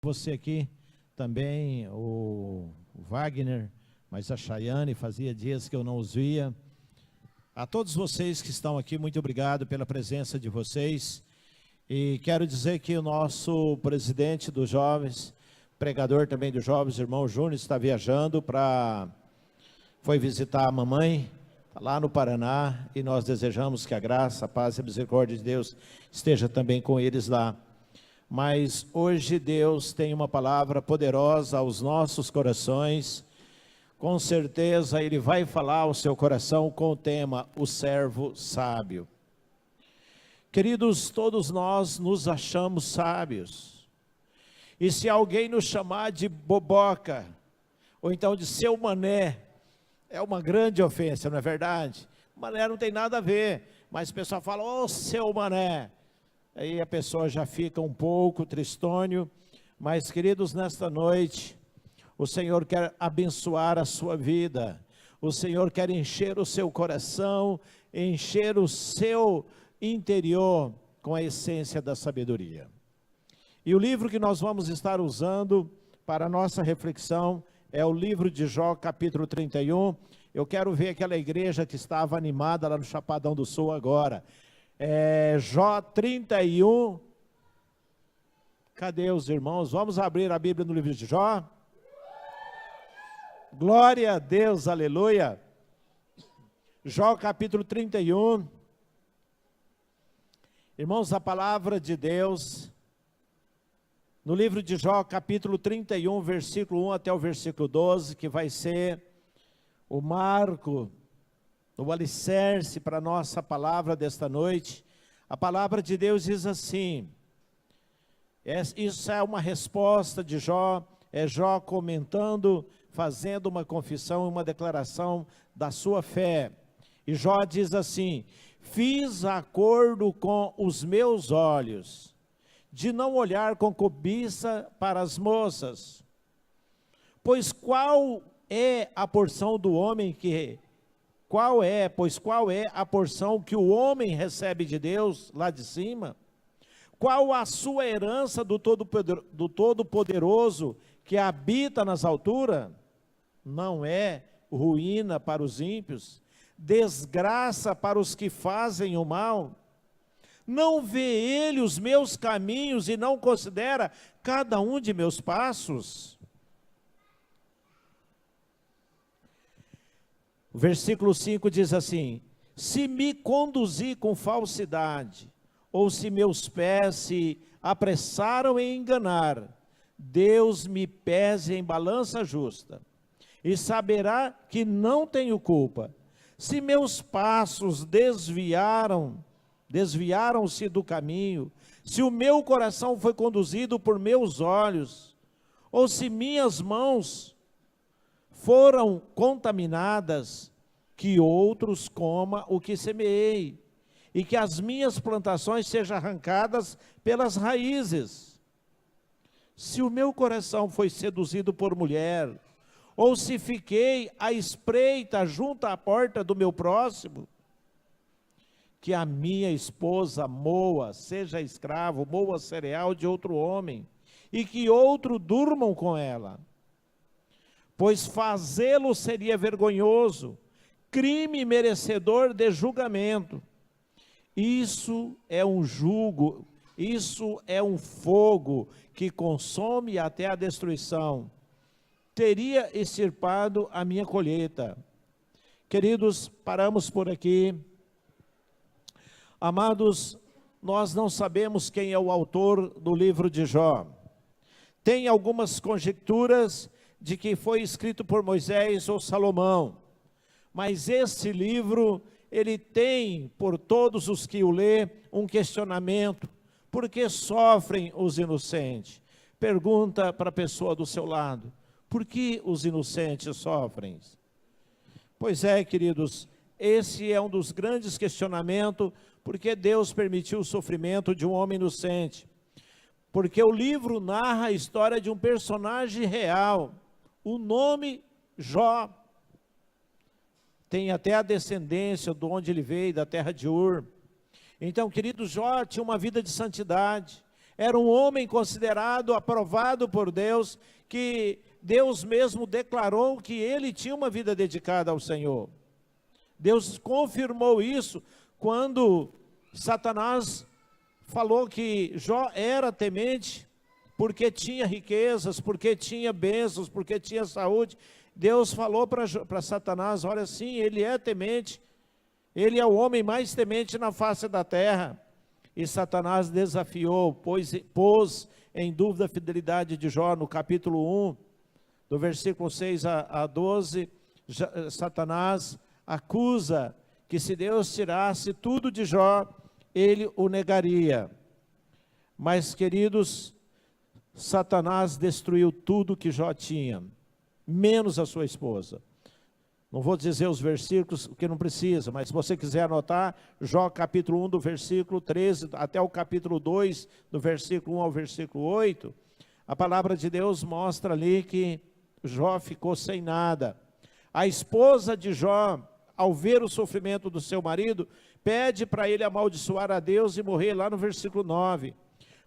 Você aqui também, o Wagner, mas a Chayane, fazia dias que eu não os via. A todos vocês que estão aqui, muito obrigado pela presença de vocês. E quero dizer que o nosso presidente dos jovens, pregador também dos jovens, irmão Júnior, está viajando foi visitar a mamãe, lá no Paraná, e nós desejamos que a graça, a paz e a misericórdia de Deus esteja também com eles lá. Mas hoje Deus tem uma palavra poderosa aos nossos corações. Com certeza Ele vai falar ao seu coração com o tema, o servo sábio. Queridos, todos nós nos achamos sábios. E se alguém nos chamar de boboca, ou então de seu mané, é uma grande ofensa, não é verdade? Mané não tem nada a ver, mas o pessoal fala, ô seu mané. Aí a pessoa já fica um pouco tristonho, mas queridos, nesta noite, o Senhor quer abençoar a sua vida, o Senhor quer encher o seu coração, encher o seu interior com a essência da sabedoria. E o livro que nós vamos estar usando para a nossa reflexão é o livro de Jó, capítulo 31. Eu quero ver aquela igreja que estava animada lá no Chapadão do Sul agora. Jó 31, cadê os irmãos? Vamos abrir a Bíblia no livro de Jó? Glória a Deus, aleluia. Jó capítulo 31. Irmãos, a palavra de Deus, no livro de Jó capítulo 31, versículo 1 até o versículo 12, que vai ser o marco, o alicerce para a nossa palavra desta noite. A palavra de Deus diz assim, isso é uma resposta de Jó, é Jó comentando, fazendo uma confissão, uma declaração da sua fé. E Jó diz assim, fiz acordo com os meus olhos, de não olhar com cobiça para as moças, pois qual é a porção do homem qual é a porção que o homem recebe de Deus lá de cima? Qual a sua herança do Todo-Poderoso que habita nas alturas? Não é ruína para os ímpios, desgraça para os que fazem o mal? Não vê ele os meus caminhos e não considera cada um de meus passos? O versículo 5 diz assim, se me conduzi com falsidade, ou se meus pés se apressaram em enganar, Deus me pese em balança justa, e saberá que não tenho culpa. Se meus passos desviaram-se do caminho, se o meu coração foi conduzido por meus olhos, ou se minhas mãos foram contaminadas, que outros comam o que semeei, e que as minhas plantações sejam arrancadas pelas raízes. Se o meu coração foi seduzido por mulher, ou se fiquei à espreita junto à porta do meu próximo, que a minha esposa moa, seja escravo, moa cereal de outro homem, e que outro durmam com ela, pois fazê-lo seria vergonhoso, crime merecedor de julgamento. Isso é um jugo, isso é um fogo que consome até a destruição. Teria extirpado a minha colheita. Queridos, paramos por aqui. Amados, nós não sabemos quem é o autor do livro de Jó. Tem algumas conjecturas de que foi escrito por Moisés ou Salomão, mas esse livro, ele tem, por todos os que o lê, um questionamento: por que sofrem os inocentes? Pergunta para a pessoa do seu lado: por que os inocentes sofrem? Pois é, queridos, esse é um dos grandes questionamentos, porque Deus permitiu o sofrimento de um homem inocente. Porque o livro narra a história de um personagem real, o nome Jó. Tem até a descendência de onde ele veio, da terra de Ur. Então, querido, Jó tinha uma vida de santidade, Era um homem considerado, aprovado por Deus, que Deus mesmo declarou que ele tinha uma vida dedicada ao Senhor. Deus confirmou isso quando Satanás falou que Jó era temente, porque tinha riquezas, porque tinha bênçãos, porque tinha saúde. Deus falou para Satanás, olha, sim, ele é temente, ele é o homem mais temente na face da terra. E Satanás desafiou, pôs em dúvida a fidelidade de Jó. No capítulo 1, do versículo 6 a 12, Satanás acusa que se Deus tirasse tudo de Jó, ele o negaria. Mas, queridos, Satanás destruiu tudo que Jó tinha, menos a sua esposa. Não vou dizer os versículos, porque não precisa, mas se você quiser anotar, Jó capítulo 1 do versículo 13, até o capítulo 2, do versículo 1 ao versículo 8, a palavra de Deus mostra ali que Jó ficou sem nada. A esposa de Jó, ao ver o sofrimento do seu marido, pede para ele amaldiçoar a Deus e morrer, lá no versículo 9.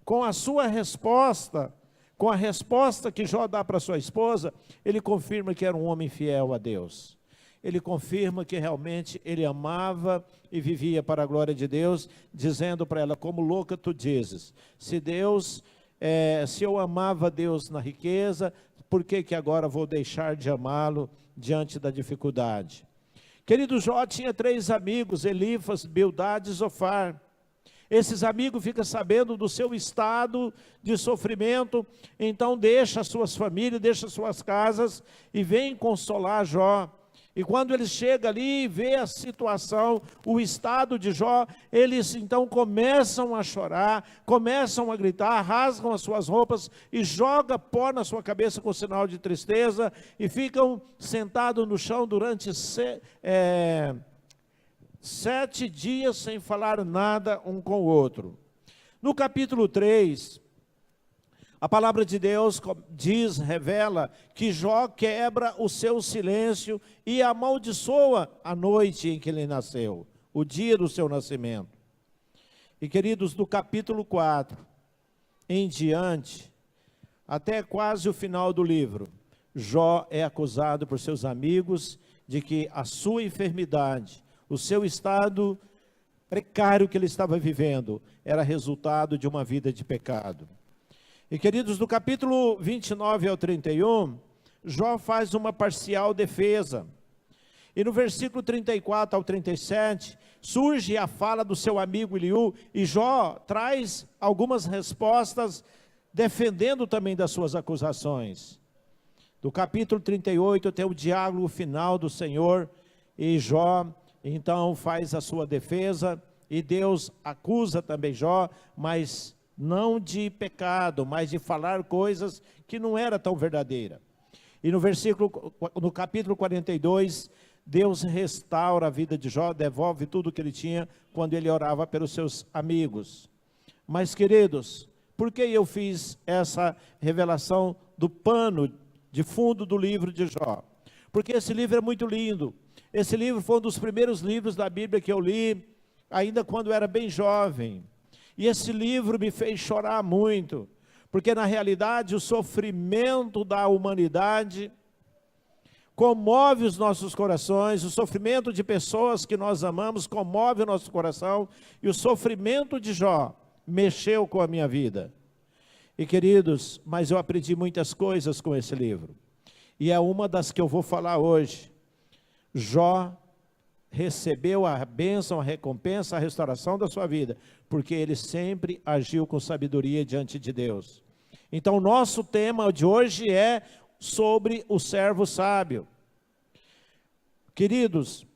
Com a sua resposta, com a resposta que Jó dá para sua esposa, ele confirma que era um homem fiel a Deus. Ele confirma que realmente ele amava e vivia para a glória de Deus, dizendo para ela, como louca tu dizes, se eu amava Deus na riqueza, por que agora vou deixar de amá-lo diante da dificuldade? Querido, Jó tinha 3 amigos, Elifas, Bildade e Zofar. Esses amigos ficam sabendo do seu estado de sofrimento, então deixa suas famílias, deixa suas casas e vem consolar Jó. E quando eles chegam ali e vê a situação, o estado de Jó, eles então começam a chorar, começam a gritar, rasgam as suas roupas e jogam pó na sua cabeça com sinal de tristeza e ficam sentados no chão durante 7 dias sem falar nada um com o outro. No capítulo 3, a palavra de Deus revela que Jó quebra o seu silêncio e amaldiçoa a noite em que ele nasceu, o dia do seu nascimento. E queridos, do capítulo 4 em diante, até quase o final do livro, Jó é acusado por seus amigos de que a sua enfermidade, o seu estado precário que ele estava vivendo, era resultado de uma vida de pecado. E queridos, do capítulo 29 ao 31, Jó faz uma parcial defesa. E no versículo 34 ao 37, surge a fala do seu amigo Eliú, e Jó traz algumas respostas, defendendo também das suas acusações. Do capítulo 38 tem o diálogo final do Senhor, e Jó então faz a sua defesa, e Deus acusa também Jó, mas não de pecado, mas de falar coisas que não era tão verdadeira. E no capítulo 42, Deus restaura a vida de Jó, devolve tudo que ele tinha quando ele orava pelos seus amigos. Mas, queridos, por que eu fiz essa revelação do pano de fundo do livro de Jó? Porque esse livro é muito lindo. Esse livro foi um dos primeiros livros da Bíblia que eu li, ainda quando eu era bem jovem. E esse livro me fez chorar muito, porque na realidade o sofrimento da humanidade comove os nossos corações, o sofrimento de pessoas que nós amamos comove o nosso coração, e o sofrimento de Jó mexeu com a minha vida. E queridos, mas eu aprendi muitas coisas com esse livro, e é uma das que eu vou falar hoje. Jó recebeu a bênção, a recompensa, a restauração da sua vida, porque ele sempre agiu com sabedoria diante de Deus. Então, o nosso tema de hoje é sobre o servo sábio. Queridos,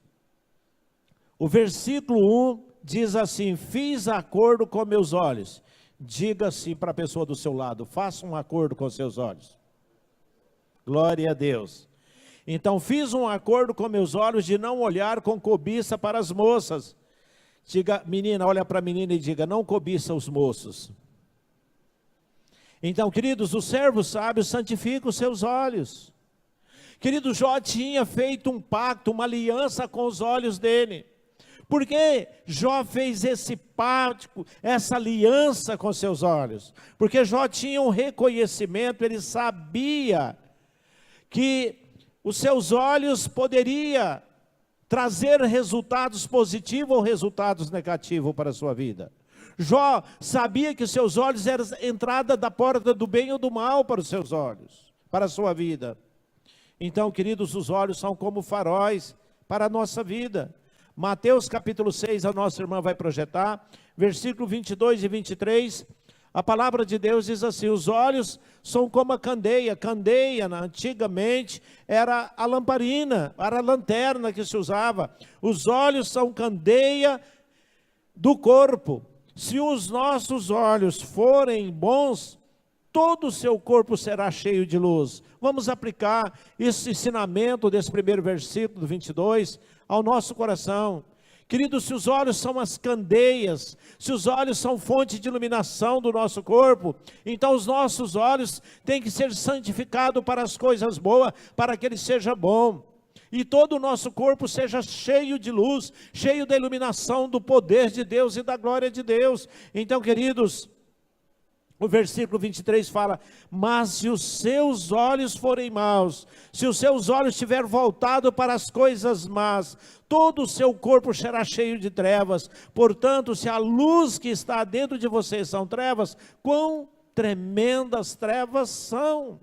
o versículo 1 diz assim: fiz acordo com meus olhos. Diga-se para a pessoa do seu lado, faça um acordo com seus olhos. Glória a Deus. Então, fiz um acordo com meus olhos de não olhar com cobiça para as moças. Diga, menina, olha para a menina e diga, não cobiça os moços. Então, queridos, o servo sábio santifica os seus olhos. Querido, Jó tinha feito um pacto, uma aliança com os olhos dele. Por que Jó fez esse pacto, essa aliança com seus olhos? Porque Jó tinha um reconhecimento, ele sabia que os seus olhos poderiam trazer resultados positivos ou resultados negativos para a sua vida. Jó sabia que os seus olhos eram a entrada da porta do bem ou do mal para os seus olhos, para a sua vida. Então, queridos, os olhos são como faróis para a nossa vida. Mateus capítulo 6, a nossa irmã vai projetar, versículo 22 e 23, a palavra de Deus diz assim: os olhos são como a candeia. Candeia, antigamente, era a lamparina, era a lanterna que se usava. Os olhos são candeia do corpo. Se os nossos olhos forem bons, todo o seu corpo será cheio de luz. Vamos aplicar esse ensinamento desse primeiro versículo, 22, ao nosso coração. Queridos, se os olhos são as candeias, se os olhos são fonte de iluminação do nosso corpo, então os nossos olhos têm que ser santificados para as coisas boas, para que ele seja bom. E todo o nosso corpo seja cheio de luz, cheio da iluminação do poder de Deus e da glória de Deus. Então, queridos, o versículo 23 fala: mas se os seus olhos forem maus, se os seus olhos estiverem voltados para as coisas más, todo o seu corpo será cheio de trevas. Portanto, se a luz que está dentro de vocês são trevas, quão tremendas trevas são.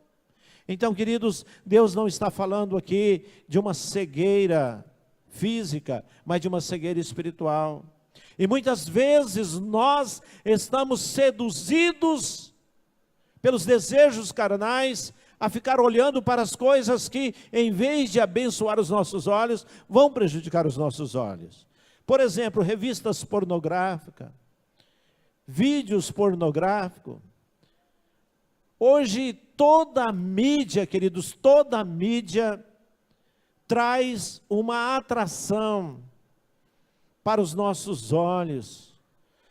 Então, queridos, Deus não está falando aqui de uma cegueira física, mas de uma cegueira espiritual. E muitas vezes nós estamos seduzidos pelos desejos carnais a ficar olhando para as coisas que, em vez de abençoar os nossos olhos, vão prejudicar os nossos olhos. Por exemplo, revistas pornográficas, vídeos pornográficos. Hoje toda a mídia, queridos, toda a mídia traz uma atração para os nossos olhos.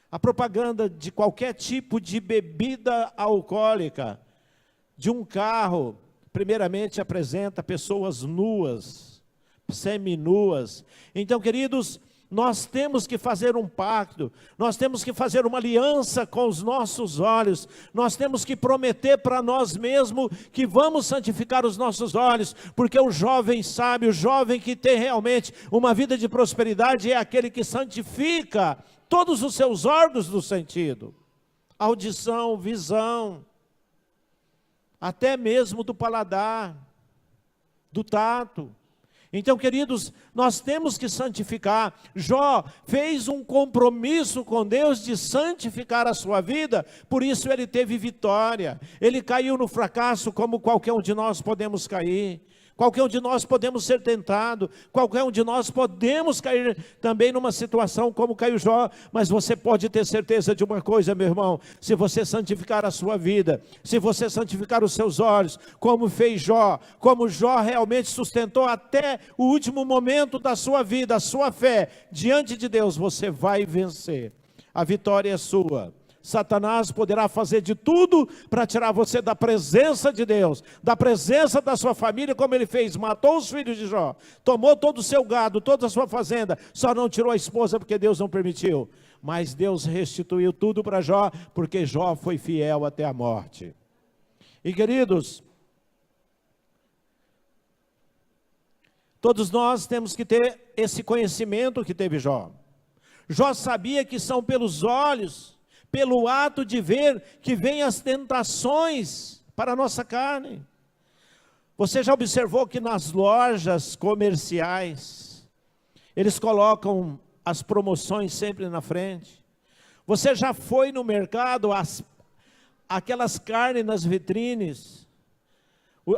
A propaganda de qualquer tipo de bebida alcoólica, de um carro, primeiramente apresenta pessoas nuas, seminuas. Então, queridos, nós temos que fazer um pacto, nós temos que fazer uma aliança com os nossos olhos, nós temos que prometer para nós mesmos que vamos santificar os nossos olhos, porque o jovem sábio, o jovem que tem realmente uma vida de prosperidade, é aquele que santifica todos os seus órgãos do sentido, audição, visão, até mesmo do paladar, do tato. Então, queridos, nós temos que santificar. Jó fez um compromisso com Deus de santificar a sua vida, por isso ele teve vitória. Ele caiu no fracasso como qualquer um de nós podemos cair. Qualquer um de nós podemos ser tentado, qualquer um de nós podemos cair também numa situação como caiu Jó, mas você pode ter certeza de uma coisa, meu irmão: se você santificar a sua vida, se você santificar os seus olhos, como fez Jó, como Jó realmente sustentou até o último momento da sua vida, a sua fé, diante de Deus, você vai vencer. A vitória é sua. Satanás poderá fazer de tudo para tirar você da presença de Deus, da presença da sua família, como ele fez: matou os filhos de Jó, tomou todo o seu gado, toda a sua fazenda, só não tirou a esposa porque Deus não permitiu. Mas Deus restituiu tudo para Jó, porque Jó foi fiel até a morte. E, queridos, todos nós temos que ter esse conhecimento que teve Jó. Jó sabia que são pelos olhos, pelo ato de ver, que vêm as tentações para a nossa carne. Você já observou que nas lojas comerciais, eles colocam as promoções sempre na frente? Você já foi no mercado, aquelas carnes nas vitrines,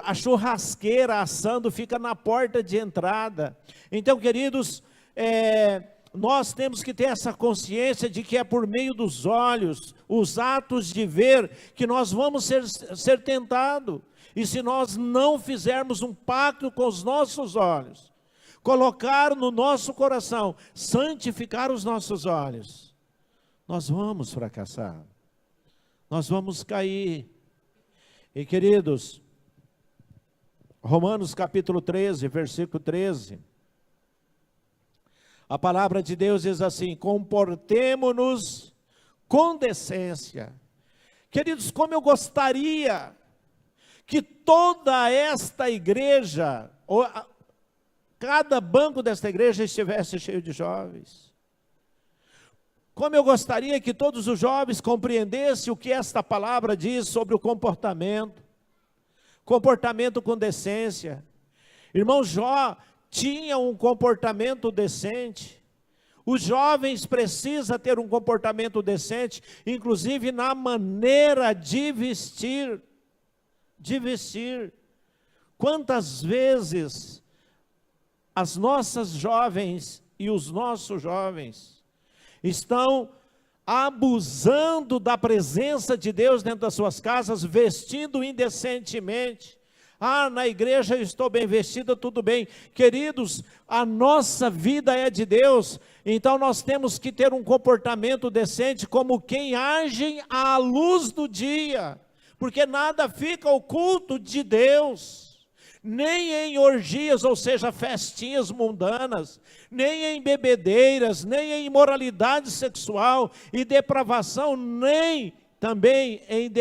a churrasqueira assando fica na porta de entrada. Então, queridos, nós temos que ter essa consciência de que é por meio dos olhos, os atos de ver, que nós vamos ser tentados. E se nós não fizermos um pacto com os nossos olhos, colocar no nosso coração, santificar os nossos olhos, nós vamos fracassar, nós vamos cair. E, queridos, Romanos capítulo 13, versículo 13, A palavra de Deus diz assim: comportemo-nos com decência. Queridos, como eu gostaria que toda esta igreja, ou cada banco desta igreja estivesse cheio de jovens. Como eu gostaria que todos os jovens compreendessem o que esta palavra diz sobre o comportamento. Comportamento com decência. Irmão, Jó tinha um comportamento decente. Os jovens precisam ter um comportamento decente, inclusive na maneira de vestir. De vestir. Quantas vezes as nossas jovens e os nossos jovens estão abusando da presença de Deus dentro das suas casas, vestindo indecentemente. Ah, na igreja eu estou bem vestida, tudo bem. Queridos, a nossa vida é de Deus, então nós temos que ter um comportamento decente, como quem age à luz do dia, porque nada fica oculto de Deus. Nem em orgias, ou seja, festinhas mundanas, nem em bebedeiras, nem em imoralidade sexual e depravação, nem também em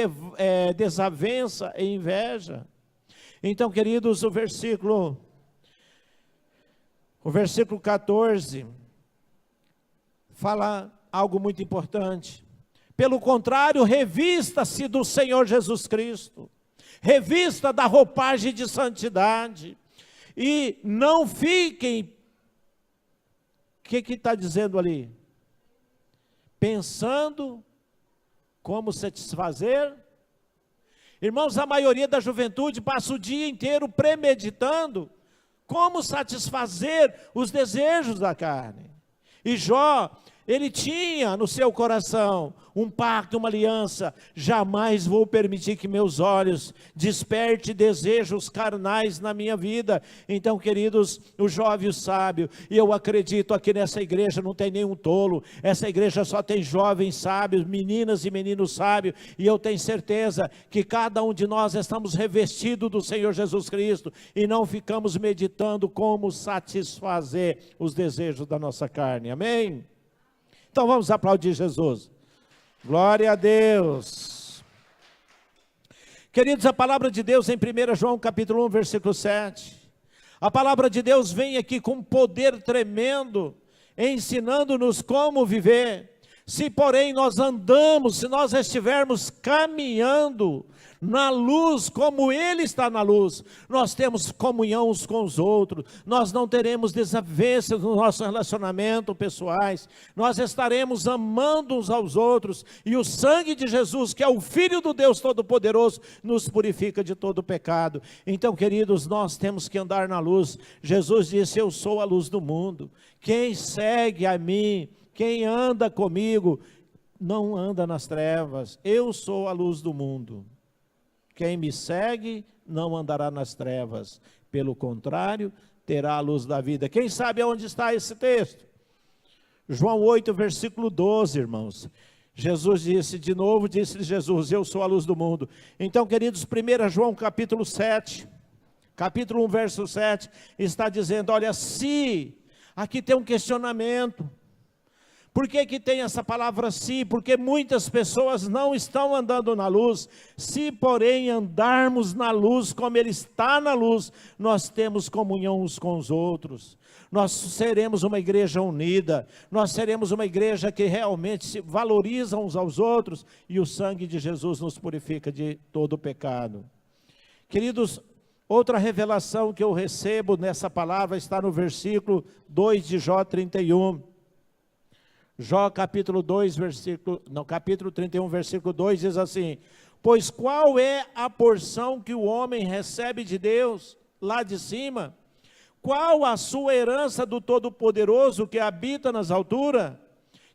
desavença e inveja. Então, queridos, o versículo 14 fala algo muito importante. Pelo contrário, revista-se do Senhor Jesus Cristo, revista da roupagem de santidade, e não fiquem, o que está dizendo ali? Pensando como satisfazer. Irmãos, a maioria da juventude passa o dia inteiro premeditando como satisfazer os desejos da carne. E Jó, ele tinha no seu coração um pacto, uma aliança: jamais vou permitir que meus olhos desperte desejos carnais na minha vida. Então, queridos, o jovem e o sábio, e eu acredito aqui nessa igreja não tem nenhum tolo, essa igreja só tem jovens sábios, meninas e meninos sábios, e eu tenho certeza que cada um de nós estamos revestidos do Senhor Jesus Cristo, e não ficamos meditando como satisfazer os desejos da nossa carne, amém? Então vamos aplaudir Jesus. Glória a Deus. Queridos, a palavra de Deus em 1 João capítulo 1, versículo 7. A palavra de Deus vem aqui com poder tremendo, ensinando-nos como viver. Se porém nós andamos, se nós estivermos caminhando na luz, como Ele está na luz, nós temos comunhão uns com os outros, nós não teremos desavenças no nosso relacionamento pessoais, nós estaremos amando uns aos outros, e o sangue de Jesus, que é o Filho do Deus Todo-Poderoso, nos purifica de todo pecado. Então, queridos, nós temos que andar na luz. Jesus disse: eu sou a luz do mundo, quem segue a mim, quem anda comigo, não anda nas trevas. Eu sou a luz do mundo. Quem me segue não andará nas trevas, pelo contrário, terá a luz da vida. Quem sabe onde está esse texto? João 8, versículo 12, irmãos. Jesus disse, de novo disse Jesus: eu sou a luz do mundo. Então, queridos, 1 João capítulo 7, capítulo 1, verso 7, está dizendo: olha, se, aqui tem um questionamento. Por que que tem essa palavra se? Porque muitas pessoas não estão andando na luz. Se porém andarmos na luz como Ele está na luz, nós temos comunhão uns com os outros. Nós seremos uma igreja unida, nós seremos uma igreja que realmente se valoriza uns aos outros, e o sangue de Jesus nos purifica de todo o pecado. Queridos, outra revelação que eu recebo nessa palavra está no versículo 2 de Jó 31. Jó capítulo 2, capítulo 31, versículo 2 diz assim: pois qual é a porção que o homem recebe de Deus lá de cima? Qual a sua herança do Todo-Poderoso que habita nas alturas?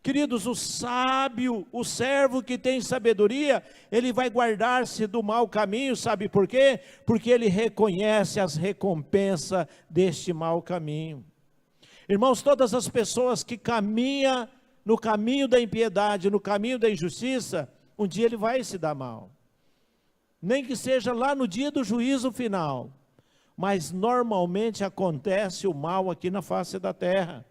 Queridos, o sábio, o servo que tem sabedoria, ele vai guardar-se do mau caminho. Sabe por quê? Porque ele reconhece as recompensas deste mau caminho. Irmãos, todas as pessoas que caminham no caminho da impiedade, no caminho da injustiça, um dia ele vai se dar mal. Nem que seja lá no dia do juízo final. Mas normalmente acontece o mal aqui na face da terra.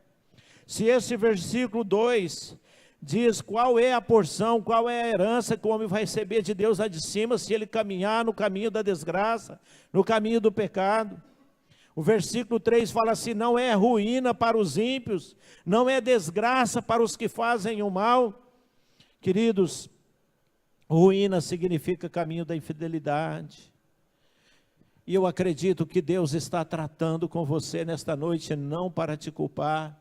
Se esse versículo 2 diz qual é a porção, qual é a herança que o homem vai receber de Deus lá de cima, se ele caminhar no caminho da desgraça, no caminho do pecado. O versículo 3 fala assim: não é ruína para os ímpios, não é desgraça para os que fazem o mal. Queridos, ruína significa caminho da infidelidade. E eu acredito que Deus está tratando com você nesta noite, não para te culpar,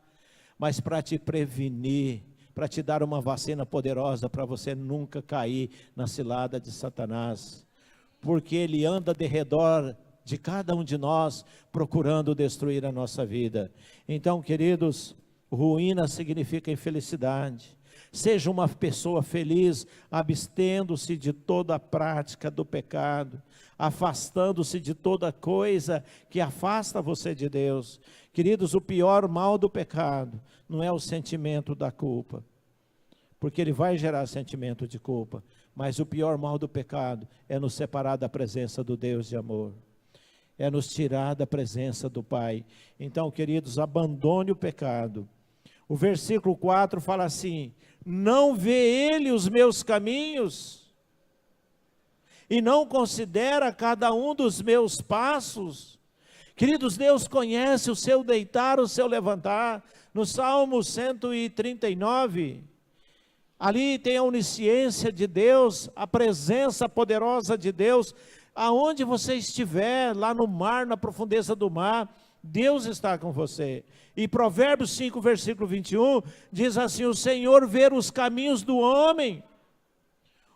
mas para te prevenir, para te dar uma vacina poderosa, para você nunca cair na cilada de Satanás, porque ele anda de redor de cada um de nós, procurando destruir a nossa vida. Então, queridos, ruína significa infelicidade. Seja uma pessoa feliz, abstendo-se de toda a prática do pecado, afastando-se de toda coisa que afasta você de Deus. Queridos, o pior mal do pecado não é o sentimento da culpa, porque ele vai gerar sentimento de culpa, mas o pior mal do pecado é nos separar da presença do Deus de amor, é nos tirar da presença do Pai. Então, queridos, abandone o pecado. O versículo 4 fala assim: não vê ele os meus caminhos, e não considera cada um dos meus passos. Queridos, Deus conhece o seu deitar, o seu levantar. No Salmo 139, ali tem a onisciência de Deus, a presença poderosa de Deus. Aonde você estiver, lá no mar, na profundeza do mar, Deus está com você. E Provérbios 5, versículo 21, diz assim: o Senhor vê os caminhos do homem.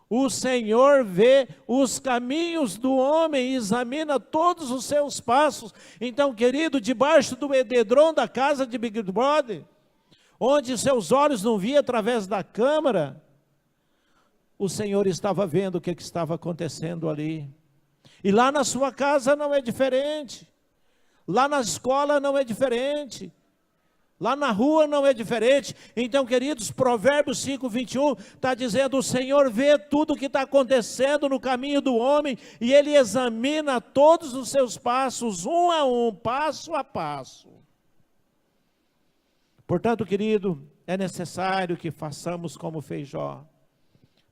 O Senhor vê os caminhos do homem e examina todos os seus passos. Então, querido, debaixo do edredom da casa de Big Brother, onde seus olhos não viam através da câmera, o Senhor estava vendo o que estava acontecendo ali. E lá na sua casa não é diferente, lá na escola não é diferente, lá na rua não é diferente. Então, queridos, Provérbios 5, 21 está dizendo: o Senhor vê tudo o que está acontecendo no caminho do homem, e Ele examina todos os seus passos, um a um, passo a passo. Portanto, querido, é necessário que façamos como fez Jó,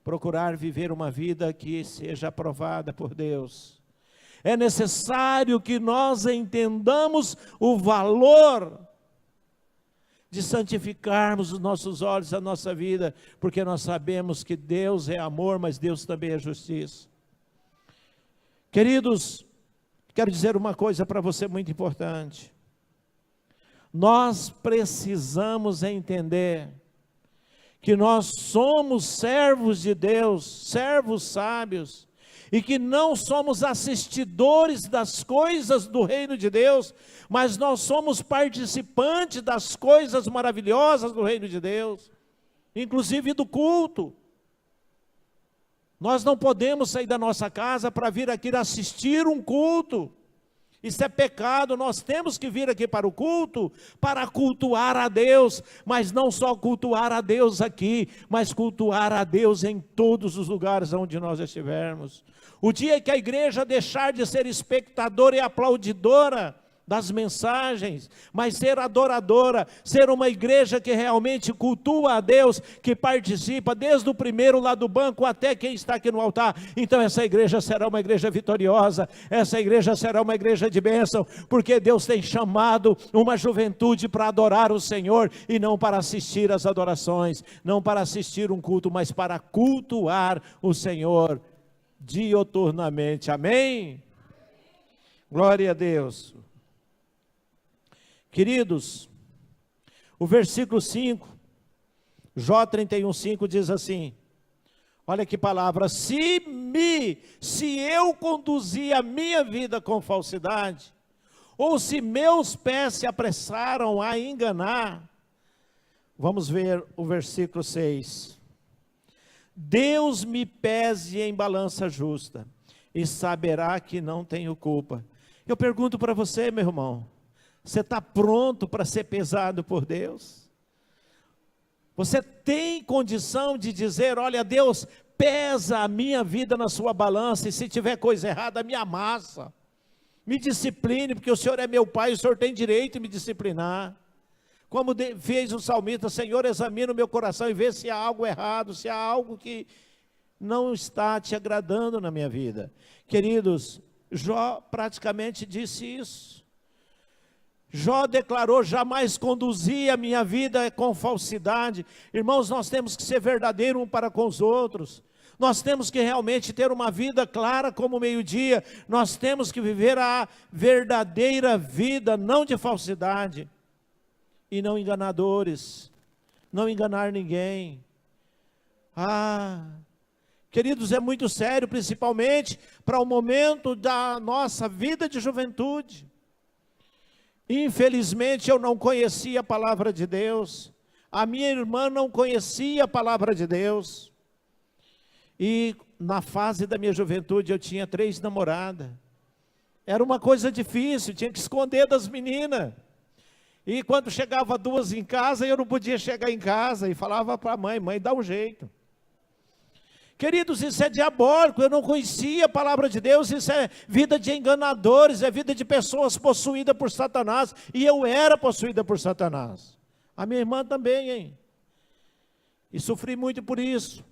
procurar viver uma vida que seja aprovada por Deus. É necessário que nós entendamos o valor de santificarmos os nossos olhos, a nossa vida, porque nós sabemos que Deus é amor, mas Deus também é justiça. Queridos, quero dizer uma coisa para você muito importante. Nós precisamos entender que nós somos servos de Deus, servos sábios, e que não somos assistidores das coisas do reino de Deus, mas nós somos participantes das coisas maravilhosas do reino de Deus, inclusive do culto. Nós não podemos sair da nossa casa para vir aqui assistir um culto. Isso é pecado. Nós temos que vir aqui para o culto, para cultuar a Deus, mas não só cultuar a Deus aqui, mas cultuar a Deus em todos os lugares onde nós estivermos. O dia que a igreja deixar de ser espectadora e aplaudidora das mensagens, mas ser adoradora, ser uma igreja que realmente cultua a Deus, que participa desde o primeiro lá do banco até quem está aqui no altar, então essa igreja será uma igreja vitoriosa, essa igreja será uma igreja de bênção, porque Deus tem chamado uma juventude para adorar o Senhor, e não para assistir às adorações, não para assistir um culto, mas para cultuar o Senhor dioturnamente. Amém? Glória a Deus. Queridos, o versículo 5, Jó 31:5 diz assim, olha que palavra: se eu conduzir a minha vida com falsidade, ou se meus pés se apressaram a enganar. Vamos ver o versículo 6. Deus me pese em balança justa, e saberá que não tenho culpa. Eu pergunto para você, meu irmão, você está pronto para ser pesado por Deus? Você tem condição de dizer: olha, Deus, pesa a minha vida na sua balança, e se tiver coisa errada, me amassa, me discipline, porque o Senhor é meu Pai, o Senhor tem direito de me disciplinar. Como fez o salmista: Senhor, examina o meu coração e vê se há algo errado, se há algo que não está te agradando na minha vida. Queridos, Jó praticamente disse isso. Jó declarou: jamais conduzi a minha vida com falsidade. Irmãos, nós temos que ser verdadeiros um para com os outros. Nós temos que realmente ter uma vida clara como o meio-dia. Nós temos que viver a verdadeira vida, não de falsidade. E não enganadores. Não enganar ninguém. Queridos, é muito sério, principalmente para o momento da nossa vida de juventude. Infelizmente eu não conhecia a palavra de Deus. A minha irmã não conhecia a palavra de Deus. E na fase da minha juventude eu tinha 3 namoradas. Era uma coisa difícil, tinha que esconder das meninas. E quando chegava 2 em casa, eu não podia chegar em casa. E falava para a mãe: mãe, dá um jeito. Queridos, isso é diabólico. Eu não conhecia a palavra de Deus. Isso é vida de enganadores, é vida de pessoas possuídas por Satanás. E eu era possuída por Satanás. A minha irmã também, hein? E sofri muito por isso.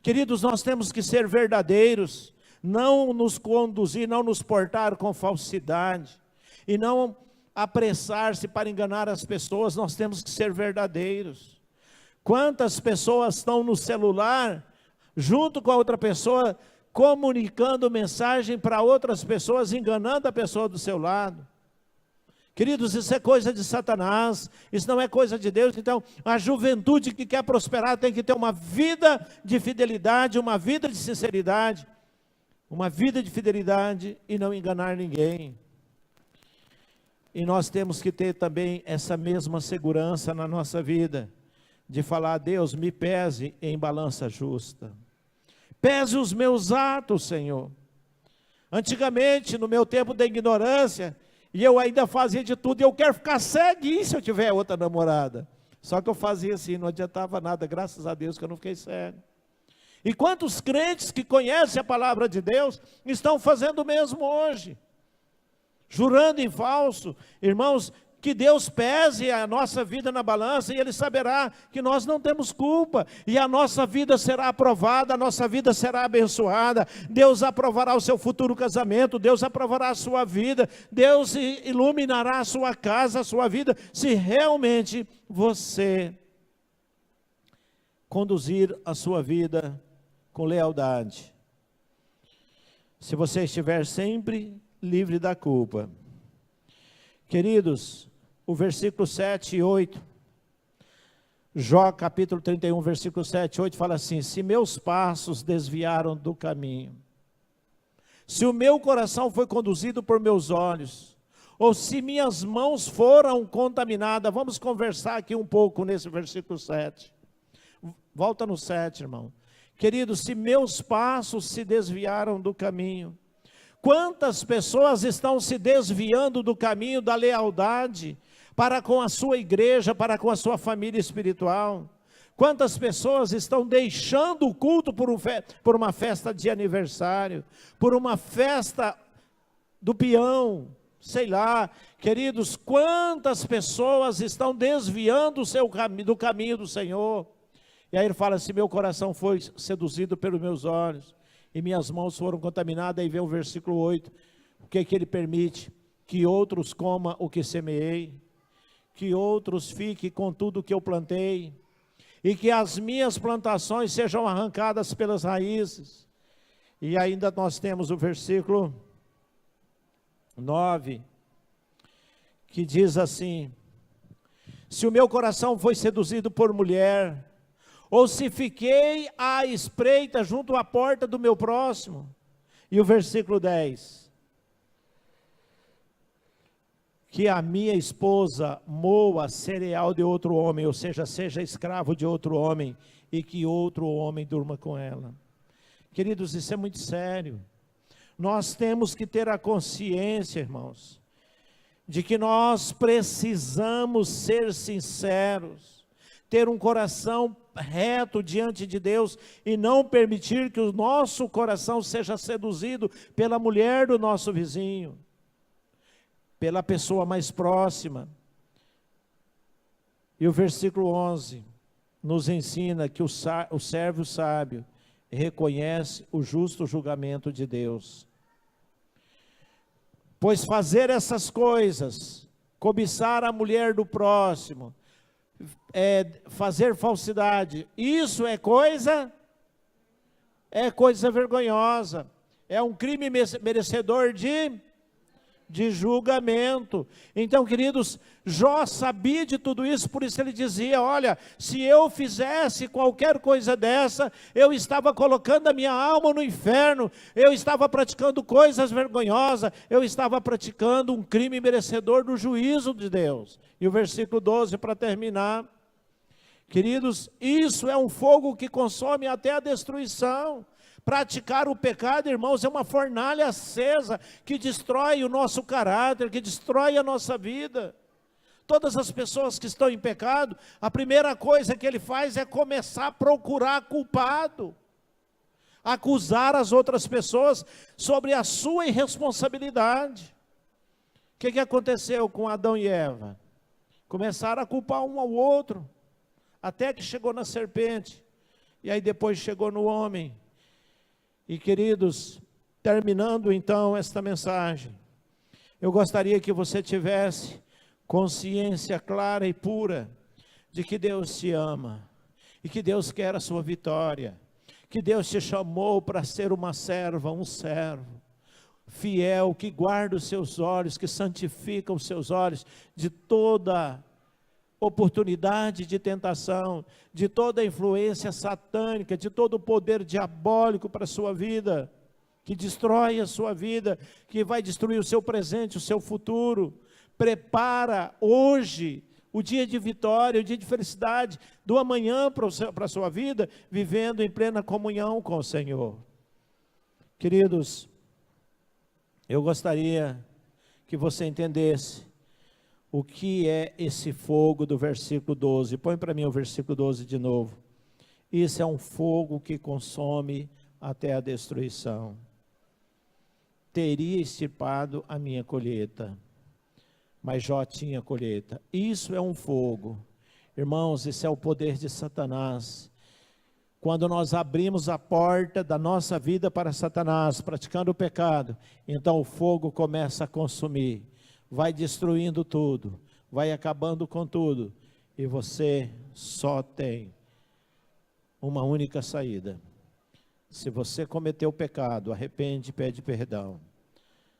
Queridos, nós temos que ser verdadeiros, não nos conduzir, não nos portar com falsidade, e não apressar-se para enganar as pessoas. Nós temos que ser verdadeiros. Quantas pessoas estão no celular, junto com a outra pessoa, comunicando mensagem para outras pessoas, enganando a pessoa do seu lado? Queridos, isso é coisa de Satanás, isso não é coisa de Deus. Então, a juventude que quer prosperar tem que ter uma vida de fidelidade, uma vida de sinceridade, uma vida de fidelidade e não enganar ninguém. E nós temos que ter também essa mesma segurança na nossa vida, de falar: Deus, me pese em balança justa. Pese os meus atos, Senhor. Antigamente, no meu tempo da ignorância, e eu ainda fazia de tudo, e eu quero ficar ceguinho se eu tiver outra namorada. Só que eu fazia assim, não adiantava nada, graças a Deus que eu não fiquei cego. E quantos crentes que conhecem a palavra de Deus estão fazendo o mesmo hoje? Jurando em falso. Irmãos, que Deus pese a nossa vida na balança e Ele saberá que nós não temos culpa. E a nossa vida será aprovada, a nossa vida será abençoada. Deus aprovará o seu futuro casamento, Deus aprovará a sua vida, Deus iluminará a sua casa, a sua vida, se realmente você conduzir a sua vida com lealdade. Se você estiver sempre livre da culpa. Queridos, o versículo 7 e 8, Jó capítulo 31, versículo 7 e 8 fala assim: se meus passos desviaram do caminho, se o meu coração foi conduzido por meus olhos, ou se minhas mãos foram contaminadas. Vamos conversar aqui um pouco nesse versículo 7. Volta no 7, irmão. Queridos, se meus passos se desviaram do caminho. Quantas pessoas estão se desviando do caminho da lealdade para com a sua igreja, para com a sua família espiritual? Quantas pessoas estão deixando o culto por uma festa de aniversário, por uma festa do peão, sei lá. Queridos, quantas pessoas estão desviando do caminho do Senhor? E aí ele fala assim: meu coração foi seduzido pelos meus olhos, e minhas mãos foram contaminadas. Aí vem o versículo 8, o que é que ele permite? Que outros comam o que semeei, que outros fiquem com tudo que eu plantei, e que as minhas plantações sejam arrancadas pelas raízes. E ainda nós temos o versículo 9, que diz assim: se o meu coração foi seduzido por mulher, ou se fiquei à espreita junto à porta do meu próximo. E o versículo 10, que a minha esposa moa cereal de outro homem, ou seja, seja escravo de outro homem, e que outro homem durma com ela. Queridos, isso é muito sério. Nós temos que ter a consciência, irmãos, de que nós precisamos ser sinceros, ter um coração reto diante de Deus, e não permitir que o nosso coração seja seduzido pela mulher do nosso vizinho, pela pessoa mais próxima. E o versículo 11 nos ensina que o servo sábio reconhece o justo julgamento de Deus. Pois fazer essas coisas, cobiçar a mulher do próximo, fazer falsidade, isso é coisa vergonhosa, é um crime merecedor de julgamento. Então, queridos, Jó sabia de tudo isso, por isso ele dizia, olha, se eu fizesse qualquer coisa dessa, eu estava colocando a minha alma no inferno, eu estava praticando coisas vergonhosas, eu estava praticando um crime merecedor do juízo de Deus. E o versículo 12, para terminar, queridos, isso é um fogo que consome até a destruição. Praticar o pecado, irmãos, é uma fornalha acesa que destrói o nosso caráter, que destrói a nossa vida. Todas as pessoas que estão em pecado, a primeira coisa que ele faz é começar a procurar culpado, acusar as outras pessoas sobre a sua irresponsabilidade. O que aconteceu com Adão e Eva? Começaram a culpar um ao outro, até que chegou na serpente, e aí depois chegou no homem. E queridos, terminando então esta mensagem, eu gostaria que você tivesse consciência clara e pura de que Deus te ama, e que Deus quer a sua vitória, que Deus te chamou para ser uma serva, um servo, fiel, que guarda os seus olhos, que santifica os seus olhos de toda oportunidade de tentação, de toda influência satânica, de todo o poder diabólico para a sua vida, que destrói a sua vida, que vai destruir o seu presente, o seu futuro. Prepara hoje o dia de vitória, o dia de felicidade do amanhã para a sua vida, vivendo em plena comunhão com o Senhor. Queridos, eu gostaria que você entendesse o que é esse fogo do versículo 12. Põe para mim o versículo 12 de novo. Isso é um fogo que consome até a destruição. Teria extirpado a minha colheita, mas Jó tinha colheita. Isso é um fogo. Irmãos, esse é o poder de Satanás. Quando nós abrimos a porta da nossa vida para Satanás, praticando o pecado, então o fogo começa a consumir. Vai destruindo tudo, vai acabando com tudo, e você só tem uma única saída. Se você cometeu pecado, arrepende e pede perdão.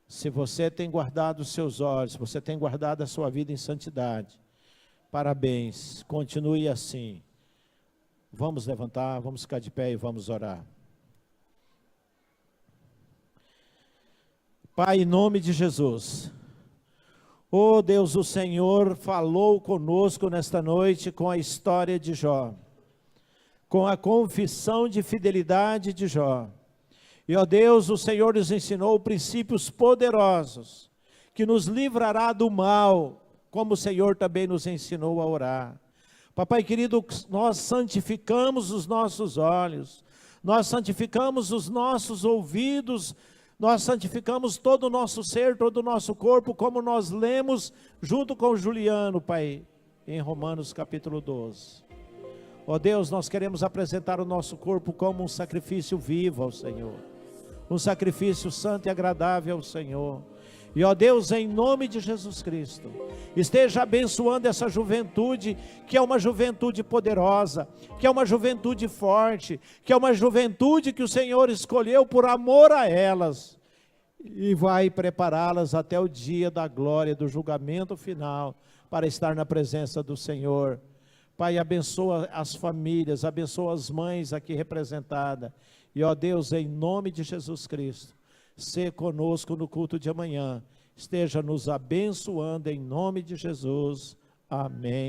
Se você tem guardado os seus olhos, você tem guardado a sua vida em santidade, parabéns, continue assim. Vamos levantar, vamos ficar de pé e vamos orar. Pai, em nome de Jesus, oh Deus, o Senhor falou conosco nesta noite com a história de Jó, com a confissão de fidelidade de Jó. E ó Deus, o Senhor nos ensinou princípios poderosos, que nos livrará do mal, como o Senhor também nos ensinou a orar. Papai querido, nós santificamos os nossos olhos, nós santificamos os nossos ouvidos, nós santificamos todo o nosso ser, todo o nosso corpo, como nós lemos junto com Juliano, Pai, em Romanos capítulo 12. Ó Deus, nós queremos apresentar o nosso corpo como um sacrifício vivo ao Senhor, um sacrifício santo e agradável ao Senhor. E ó Deus, em nome de Jesus Cristo, esteja abençoando essa juventude, que é uma juventude poderosa, que é uma juventude forte, que é uma juventude que o Senhor escolheu por amor a elas, e vai prepará-las até o dia da glória, do julgamento final, para estar na presença do Senhor. Pai, abençoa as famílias, abençoa as mães aqui representadas, e ó Deus, em nome de Jesus Cristo, se conosco no culto de amanhã, esteja nos abençoando em nome de Jesus, amém.